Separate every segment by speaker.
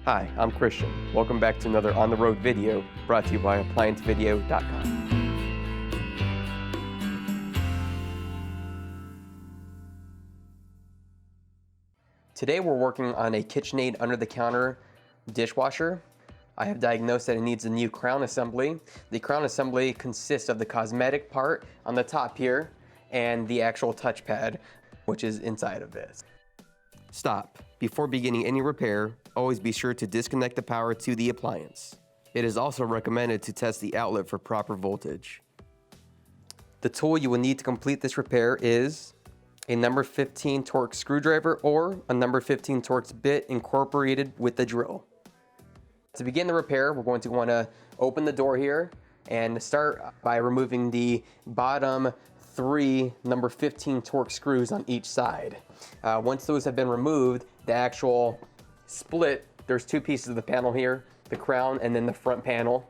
Speaker 1: Hi, I'm Christian. Welcome back to another On the Road video brought to you by ApplianceVideo.com. Today we're working on a KitchenAid under-the-counter dishwasher. I have diagnosed that it needs a new crown assembly. The crown assembly consists of the cosmetic part on the top here and the actual touchpad, which is inside of this. Stop. Before beginning any repair, always be sure to disconnect the power to the appliance. It is also recommended to test the outlet for proper voltage. The tool you will need to complete this repair is a number 15 torx screwdriver or a number 15 torx bit incorporated with the drill. To begin the repair, we're going to want to open the door here and start by removing the bottom 3 number 15 torx screws on each side. Once those have been removed, the actual split, there's 2 pieces of the panel here, the crown and then the front panel.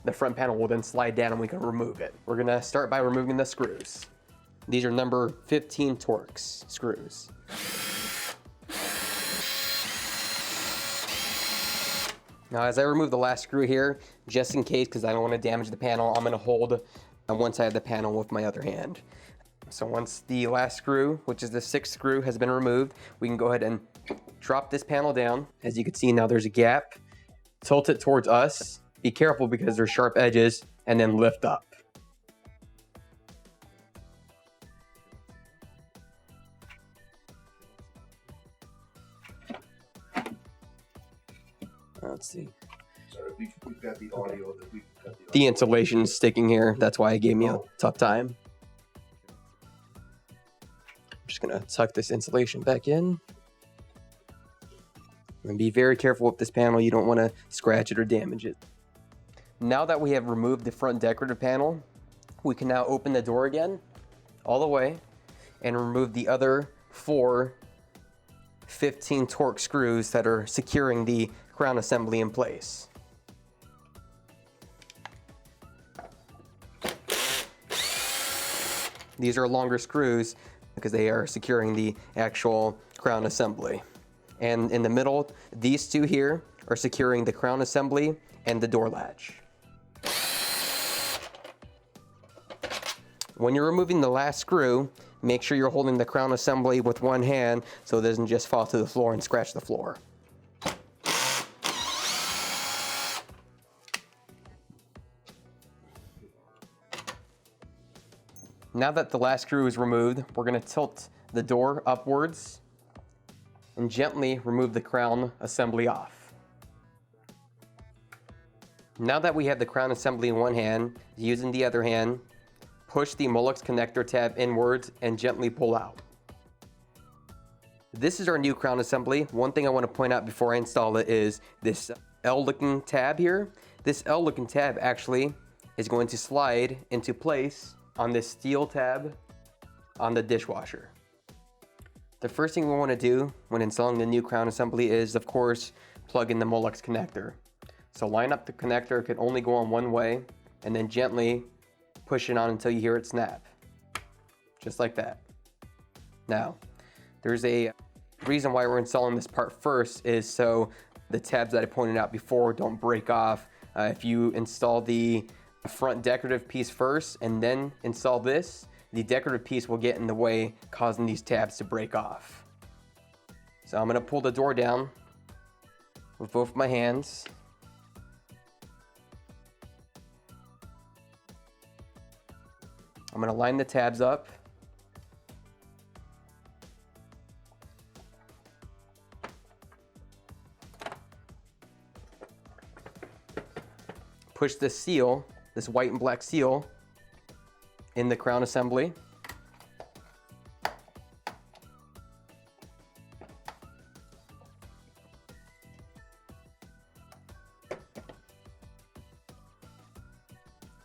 Speaker 1: The front panel will then slide down and we can remove it. We're gonna start by removing the screws. These are number 15 torx screws. Now as I remove the last screw here, just in case, because I don't want to damage the panel, I'm going to hold on one side of the panel with my other hand. So once the last screw, which is the 6th screw, has been removed, we can go ahead and drop this panel down. As you can see now there's a gap. Tilt it towards us. Be careful because there's sharp edges, and then lift up. Let's see.
Speaker 2: Sorry, we've got the audio.
Speaker 1: The insulation is sticking here. That's why it gave me a tough time. I'm just gonna tuck this insulation back in. And be very careful with this panel. You don't want to scratch it or damage it. Now that we have removed the front decorative panel, we can now open the door again, all the way, and remove the other 4 15 torx screws that are securing the crown assembly in place. These are longer screws because they are securing the actual crown assembly. And in the middle, these 2 here are securing the crown assembly and the door latch. When you're removing the last screw, make sure you're holding the crown assembly with one hand so it doesn't just fall to the floor and scratch the floor. Now that the last screw is removed, we're going to tilt the door upwards and gently remove the crown assembly off. Now that we have the crown assembly in one hand, using the other hand, push the Molex connector tab inwards and gently pull out. This is our new crown assembly. One thing I want to point out before I install it is this L-looking tab here. This L-looking tab actually is going to slide into place on this steel tab on the dishwasher. The first thing we want to do when installing the new crown assembly is, of course, plug in the Molex connector. So line up the connector. It can only go on one way, and then gently push it on until you hear it snap. Just like that. Now, there's a reason why we're installing this part first is so the tabs that I pointed out before don't break off. If you install the front decorative piece first and then install this, the decorative piece will get in the way, causing these tabs to break off. So I'm going to pull the door down with both my hands. I'm going to line the tabs up. Push this seal, this white and black seal, in the crown assembly.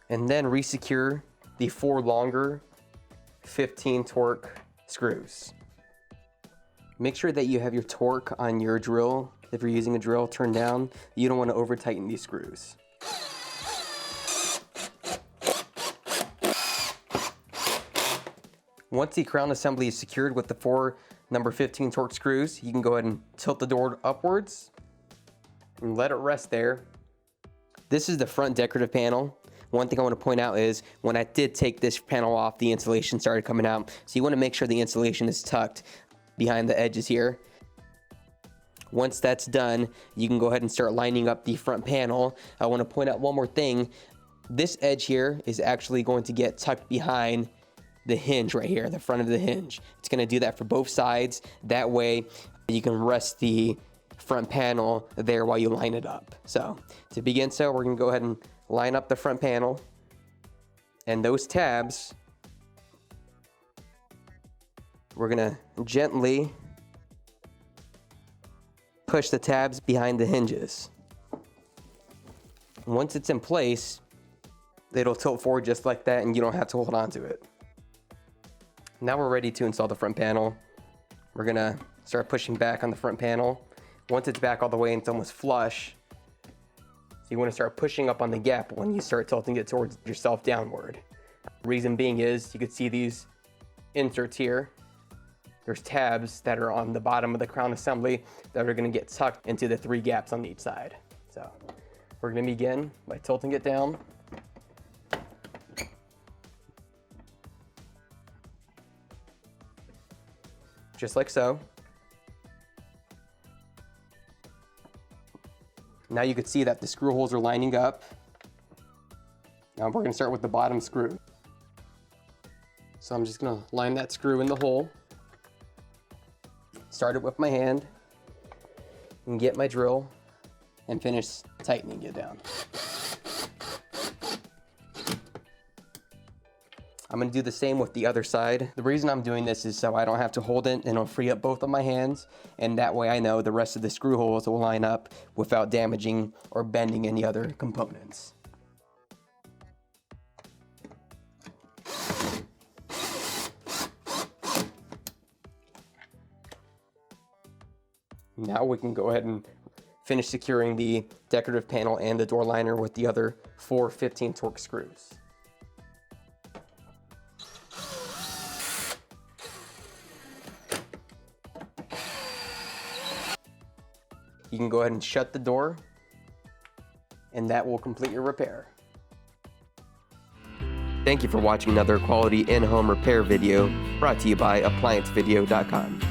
Speaker 1: And then resecure the 4 longer 15 torque screws. Make sure that you have your torque on your drill. If you're using a drill, turn down. You don't want to over tighten these screws. Once the crown assembly is secured with the 4 number 15 torque screws, you can go ahead and tilt the door upwards and let it rest there. This is the front decorative panel. One thing I want to point out is when I did take this panel off, the insulation started coming out. So you want to make sure the insulation is tucked behind the edges here. Once that's done, you can go ahead and start lining up the front panel. I want to point out one more thing. This edge here is actually going to get tucked behind the hinge right here, the front of the hinge. It's going to do that for both sides. That way you can rest the front panel there while you line it up. So to begin, we're going to go ahead and line up the front panel, and those tabs, we're going to gently push the tabs behind the hinges. Once it's in place, it'll tilt forward just like that, and you don't have to hold on to it. Now we're ready to install the front panel. We're gonna start pushing back on the front panel. Once it's back all the way and it's almost flush, so you want to start pushing up on the gap when you start tilting it towards yourself downward. Reason being is you could see these inserts here. There's tabs that are on the bottom of the crown assembly that are going to get tucked into the 3 gaps on each side. So we're going to begin by tilting it down. Just like so. Now you can see that the screw holes are lining up. Now we're going to start with the bottom screw. So I'm just going to line that screw in the hole. Start it with my hand and get my drill and finish tightening it down. I'm going to do the same with the other side. The reason I'm doing this is so I don't have to hold it and it'll free up both of my hands, and that way I know the rest of the screw holes will line up without damaging or bending any other components. Now we can go ahead and finish securing the decorative panel and the door liner with the other 4 15 torx screws. You can go ahead and shut the door, and that will complete your repair. Thank you for watching another quality in-home repair video brought to you by ApplianceVideo.com.